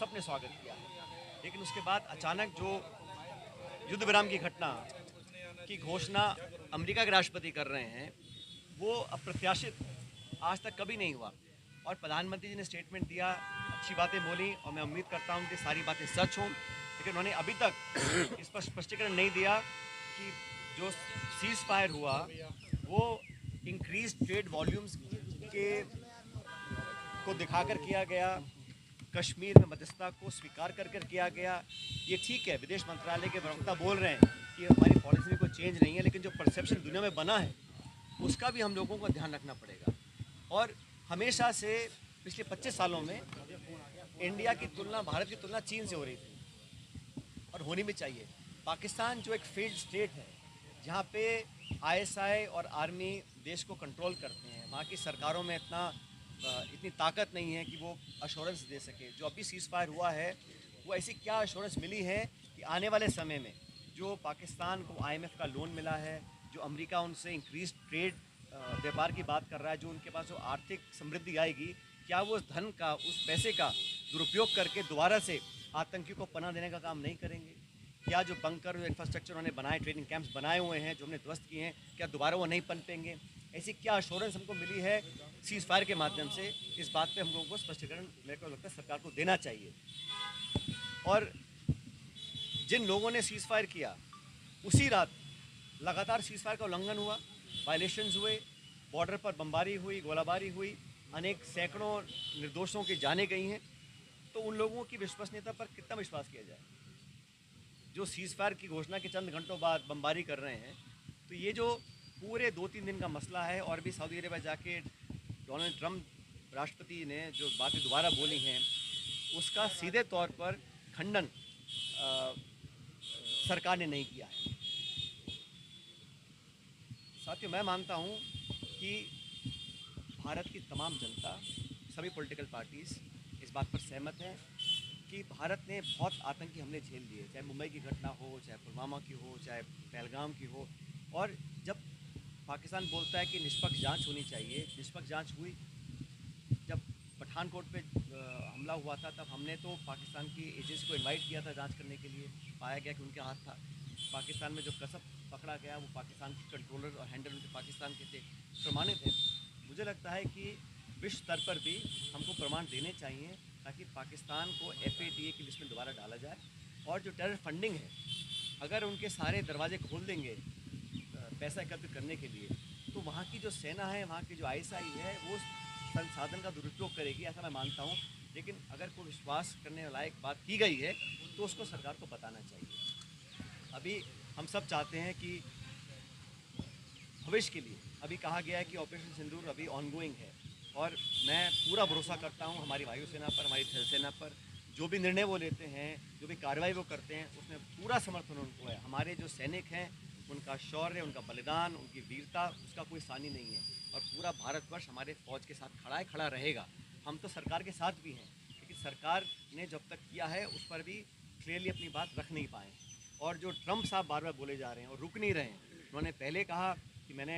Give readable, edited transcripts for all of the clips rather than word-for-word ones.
सबने स्वागत किया है। लेकिन उसके बाद अचानक जो युद्ध विराम की घटना की घोषणा अमेरिका के राष्ट्रपति कर रहे हैं, वो अप्रत्याशित आज तक कभी नहीं हुआ। और प्रधानमंत्री जी ने स्टेटमेंट दिया, अच्छी बातें बोली और मैं उम्मीद करता हूँ कि सारी बातें सच हों, लेकिन उन्होंने अभी तक इस पर स्पष्टीकरण नहीं दिया कि जो सीज फायर हुआ वो इंक्रीज ट्रेड वॉल्यूम्स के को दिखाकर किया गया, कश्मीर में मध्यस्थता को स्वीकार कर किया गया। ये ठीक है, विदेश मंत्रालय के प्रवक्ता बोल रहे हैं कि हमारी पॉलिसी में कोई चेंज नहीं है, लेकिन जो परसेप्शन दुनिया में बना है उसका भी हम लोगों को ध्यान रखना पड़ेगा। और हमेशा से पिछले 25 सालों में इंडिया की तुलना, भारत की तुलना चीन से हो रही थी और होनी भी चाहिए। पाकिस्तान जो एक फेल्ड स्टेट है, जहाँ पे आईएसआई और आर्मी देश को कंट्रोल करते हैं, वहाँ की सरकारों में इतनी ताकत नहीं है कि वो अश्योरेंस दे सके। जो अभी सीज फायर हुआ है, वो ऐसी क्या अश्योरेंस मिली है कि आने वाले समय में जो पाकिस्तान को आईएमएफ का लोन मिला है, जो अमेरिका उनसे इंक्रीज ट्रेड व्यापार की बात कर रहा है, जो उनके पास जो आर्थिक समृद्धि आएगी, क्या वो उस धन का, उस पैसे का दुरुपयोग करके दोबारा से आतंकियों को पनाह देने का काम नहीं करेंगे? क्या जो बंकर, जो इंफ्रास्ट्रक्चर उन्होंने बनाए, ट्रेनिंग कैंप्स बनाए हुए हैं जो हमने ध्वस्त किए हैं, क्या दोबारा वो नहीं पनपेंगे? ऐसी क्या अश्योरेंस हमको मिली है सीज फायर के माध्यम से? इस बात पे हम लोगों को स्पष्टीकरण, मेरे को लगता है, सरकार को देना चाहिए। और जिन लोगों ने सीज फायर किया, उसी रात लगातार सीज फायर का उल्लंघन हुआ, वायलेशंस हुए, बॉर्डर पर बमबारी हुई, गोलाबारी हुई, अनेक सैकड़ों निर्दोषों की जानें गई हैं। तो उन लोगों की विश्वसनीयता पर कितना विश्वास किया जाए जो सीज फायर की घोषणा के चंद घंटों बाद बमबारी कर रहे हैं? तो ये जो पूरे 2-3 दिन का मसला है, और भी सऊदी अरेबिया जाके डोनाल्ड ट्रंप राष्ट्रपति ने जो बातें दोबारा बोली हैं, उसका सीधे तौर पर खंडन सरकार ने नहीं किया है। साथियों, मैं मानता हूँ कि भारत की तमाम जनता, सभी पॉलिटिकल पार्टीज़ इस बात पर सहमत हैं कि भारत ने बहुत आतंकी हमले झेल लिए, चाहे मुंबई की घटना हो, चाहे पुलवामा की हो, चाहे पहलगाम की हो। और जब पाकिस्तान बोलता है कि निष्पक्ष जांच होनी चाहिए, निष्पक्ष जांच हुई। जब पठानकोट पे हमला हुआ था, तब हमने तो पाकिस्तान की एजेंसी को इनवाइट किया था जांच करने के लिए। पाया गया कि उनके हाथ था। पाकिस्तान में जो कसब पकड़ा गया, वो पाकिस्तान के कंट्रोलर और हैंडलर उनके पाकिस्तान के थे, प्रमाणित है। मुझे लगता है कि विश्व स्तर पर भी हमको प्रमाण देने चाहिए, ताकि पाकिस्तान को FATA की लिस्ट में दोबारा डाला जाए। और जो टेरर फंडिंग है, अगर उनके सारे दरवाजे खोल देंगे पैसा एकत्रित करने के लिए, तो वहाँ की जो सेना है, वहाँ की जो ISI है, वो संसाधन का दुरुपयोग करेगी, ऐसा मैं मानता हूँ। लेकिन अगर कोई विश्वास करने लायक बात की गई है, तो उसको सरकार को बताना चाहिए। अभी हम सब चाहते हैं कि भविष्य के लिए, अभी कहा गया है कि ऑपरेशन सिंदूर अभी ऑनगोइंग है, और मैं पूरा भरोसा करता हूँ हमारी वायुसेना पर, हमारी थल सेना पर। जो भी निर्णय वो लेते हैं, जो भी कार्रवाई वो करते हैं, उसमें पूरा समर्थन उनको है। हमारे जो सैनिक हैं, उनका शौर्य, उनका बलिदान, उनकी वीरता, उसका कोई सानी नहीं है। और पूरा भारतवर्ष हमारे फौज के साथ खड़ा रहेगा। हम तो सरकार के साथ भी हैं, लेकिन सरकार ने जब तक किया है उस पर भी क्लियरली अपनी बात रख नहीं पाए। और जो ट्रंप साहब बार बार बोले जा रहे हैं और रुक नहीं रहे हैं, उन्होंने पहले कहा कि मैंने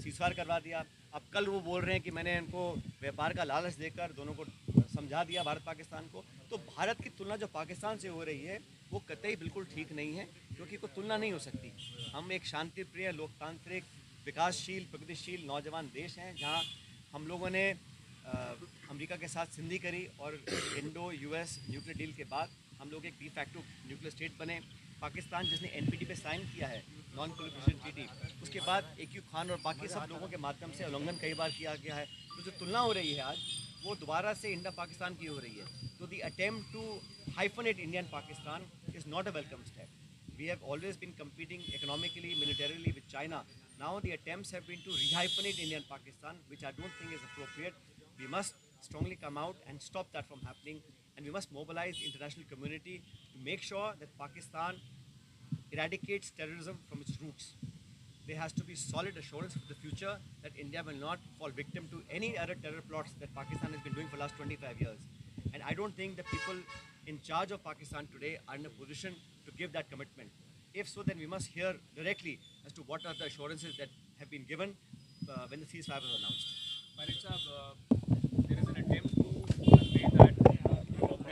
सीज़फायर करवा दिया, अब कल वो बोल रहे हैं कि मैंने इनको व्यापार का लालच देकर दोनों को समझा दिया, भारत पाकिस्तान को। तो भारत की तुलना जो पाकिस्तान से हो रही है, वो कतई बिल्कुल ठीक नहीं है, क्योंकि कोई तुलना नहीं हो सकती। हम एक शांति प्रिय, लोकतांत्रिक, विकासशील, प्रगतिशील नौजवान देश हैं, जहाँ हम लोगों ने अमेरिका के साथ संधि करी, और इंडो-US न्यूक्लियर डील के बाद हम लोग एक डी फैक्टो न्यूक्लियर स्टेट बने। पाकिस्तान जिसने NPT पे साइन किया है, नॉन प्रोलिफरेशन ट्रीटी, उसके बाद AQ खान और बाकी सब लोगों के माध्यम से उल्लंघन कई बार किया गया है। तो जो तुलना हो रही है आज, वो दोबारा से इंडिया पाकिस्तान की हो रही है। तो the attempt to hyphenate India and Pakistan is not a welcome step. We have always been competing economically, militarily with China. Now the attempts have been to rehyphenate India and Pakistan, which I don't think is appropriate. We must strongly come out and stop that from happening, and we must mobilize the international community to make sure that Pakistan eradicates terrorism from its roots. There has to be solid assurance for the future that India will not fall victim to any other terror plots that Pakistan has been doing for the last 25 years. And I don't think the people in charge of Pakistan today are in a position to give that commitment. If so, then we must hear directly as to what are the assurances that have been given when the ceasefire was announced. Malik Sahab, there is an attempt to convey that